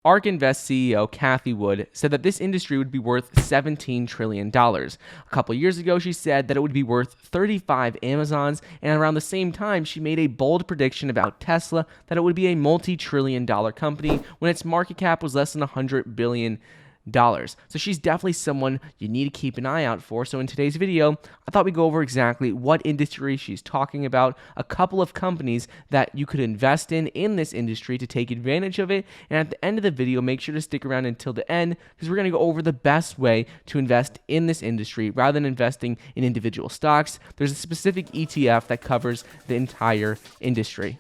ARK Invest CEO Cathie said that this industry would be worth $17 trillion. A couple years ago, she said that it would be worth 35 Amazons, and around the same time, she made a bold prediction about Tesla that it would be a multi-trillion-dollar company when its market cap was less than $100 billion. So she's definitely someone you need to keep an eye out for. So in today's video, I thought we'd go over exactly what industry she's talking about, a couple of companies that you could invest in this industry to take advantage of it. And at the end of the video, make sure to stick around until the end because we're going to go over the best way to invest in this industry rather than investing in individual stocks. There's a specific ETF that covers the entire industry.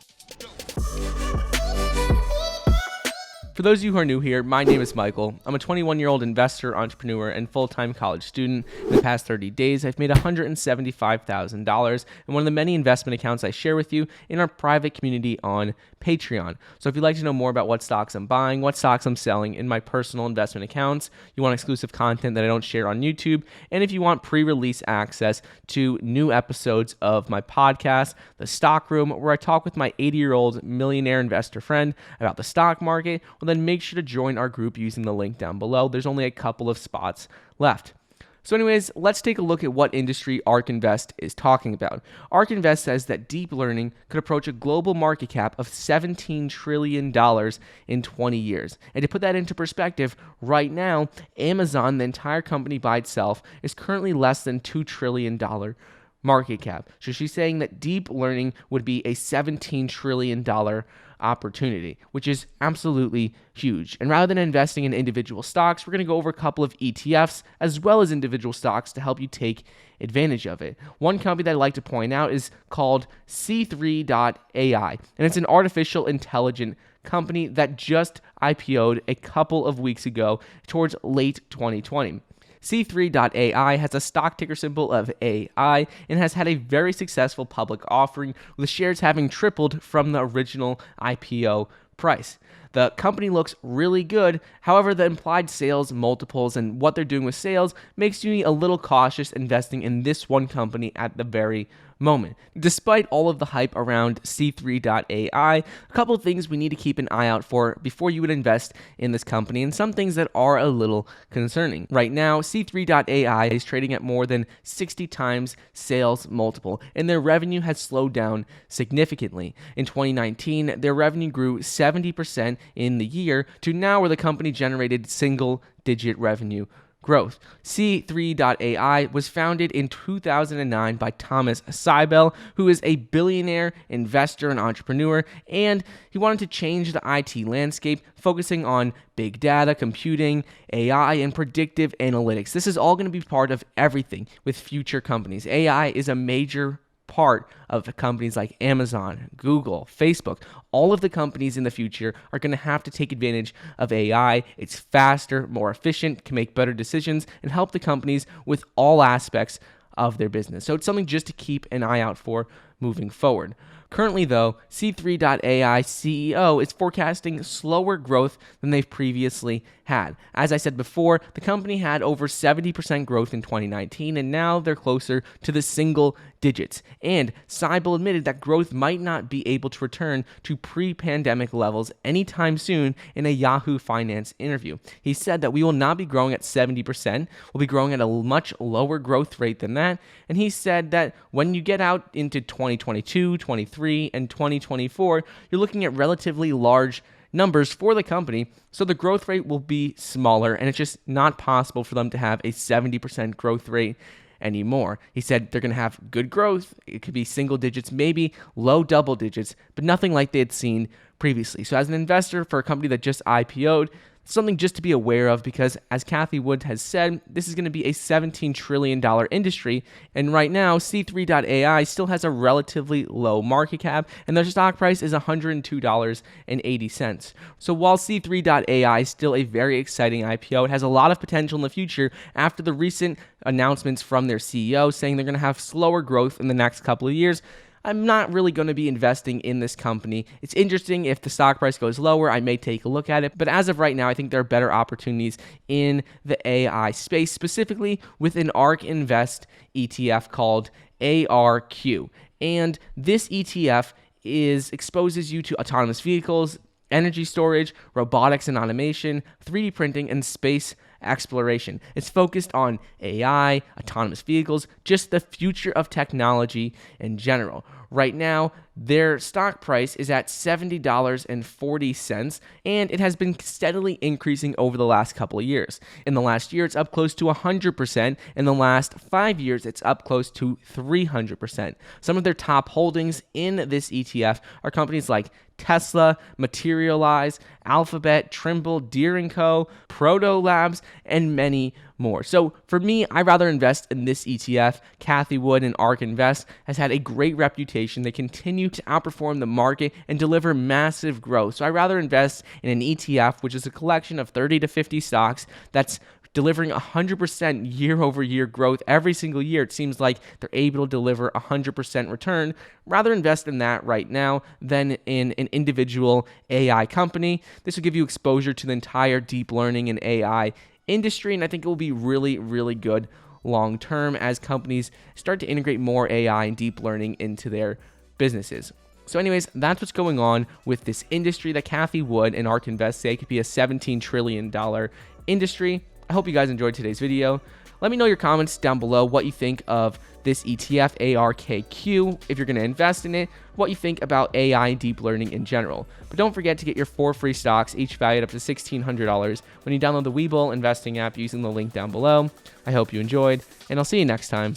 For those of you who are new here, my name is Michael. I'm a 21-year-old investor, entrepreneur, and full-time college student. In the past 30 days, I've made $175,000 in one of the many investment accounts I share with you in our private community on Patreon. So if you'd like to know more about what stocks I'm buying, what stocks I'm selling in my personal investment accounts, you want exclusive content that I don't share on YouTube, and if you want pre-release access to new episodes of my podcast, The Stock Room, where I talk with my 80-year-old millionaire investor friend about the stock market, well, then make sure to join our group using the link down below. There's only a couple of spots left. So anyways, let's take a look at what industry ARK Invest is talking about. ARK Invest says that deep learning could approach a global market cap of $17 trillion in 20 years. And to put that into perspective, right now, Amazon, the entire company by itself, is currently less than $2 trillion market cap. So she's saying that deep learning would be a $17 trillion opportunity, which is absolutely huge. And rather than investing in individual stocks, we're going to go over a couple of ETFs as well as individual stocks to help you take advantage of it. One company that I'd like to point out is called C3.ai, and it's an artificial intelligence company that just IPO'd a couple of weeks ago towards late 2020. C3.ai has a stock ticker symbol of AI and has had a very successful public offering, with shares having tripled from the original IPO price. The company looks really good. However, the implied sales multiples and what they're doing with sales makes you a little cautious investing in this one company at the very moment. Despite all of the hype around C3.ai, a couple of things we need to keep an eye out for before you would invest in this company, and some things that are a little concerning. Right now, C3.ai is trading at more than 60 times sales multiple, and their revenue has slowed down significantly. In 2019, their revenue grew 70% in the year to now where the company generated single-digit revenue growth. C3.ai was founded in 2009 by Thomas Seibel, who is a billionaire investor and entrepreneur, and he wanted to change the IT landscape, focusing on big data, computing, AI, and predictive analytics. This is all going to be part of everything with future companies. AI is a major part of companies like Amazon, Google, Facebook. All of the companies in the future are going to have to take advantage of AI. It's faster, more efficient, can make better decisions, and help the companies with all aspects of their business. So it's something just to keep an eye out for moving forward. Currently, though, C3.ai CEO is forecasting slower growth than they've previously had. As I said before, the company had over 70% growth in 2019, and now they're closer to the single digits. And Seibel admitted that growth might not be able to return to pre-pandemic levels anytime soon in a Yahoo Finance interview. He said that we will not be growing at 70%, we'll be growing at a much lower growth rate than that. And he said that when you get out into 2022, 23, and 2024, you're looking at relatively large numbers for the company, so the growth rate will be smaller, and it's just not possible for them to have a 70% growth rate anymore. He said they're going to have good growth. It could be single digits, maybe low double digits, but nothing like they had seen previously. So as an investor for a company that just IPO'd, something just to be aware of, because as Cathie has said, this is going to be a $17 trillion industry, and right now C3.ai still has a relatively low market cap, and their stock price is $102.80. So while C3.ai is still a very exciting IPO, it has a lot of potential in the future after the recent announcements from their CEO saying they're going to have slower growth in the next couple of years. I'm not really going to be investing in this company. It's interesting if the stock price goes lower, I may take a look at it. But as of right now, I think there are better opportunities in the AI space, specifically with an ARK Invest ETF called ARQ. And this ETF exposes you to autonomous vehicles, energy storage, robotics and automation, 3D printing, and space exploration. It's focused on AI, autonomous vehicles, just the future of technology in general. Right now, their stock price is at $70.40, and it has been steadily increasing over the last couple of years. In the last year, it's up close to 100%. In the last 5 years, it's up close to 300%. Some of their top holdings in this ETF are companies like Tesla, Materialize, Alphabet, Trimble, Deere & Co., Proto Labs, and many more. So for me, I'd rather invest in this ETF. Cathie Wood and ARK Invest has had a great reputation. They continue to outperform the market and deliver massive growth. So I'd rather invest in an ETF, which is a collection of 30 to 50 stocks that's delivering 100% year-over-year growth every single year. It seems like they're able to deliver 100% return. Rather invest in that right now than in an individual AI company. This will give you exposure to the entire deep learning and AI industry, and I think it will be really, really good long-term as companies start to integrate more AI and deep learning into their businesses. So anyways, that's what's going on with this industry that Cathie Wood and ARK Invest say could be a $17 trillion industry. I hope you guys enjoyed today's video. Let me know your comments down below what you think of this ETF, ARKQ, if you're going to invest in it, what you think about AI and deep learning in general. But don't forget to get your 4 free stocks, each valued up to $1,600, when you download the Webull investing app using the link down below. I hope you enjoyed, and I'll see you next time.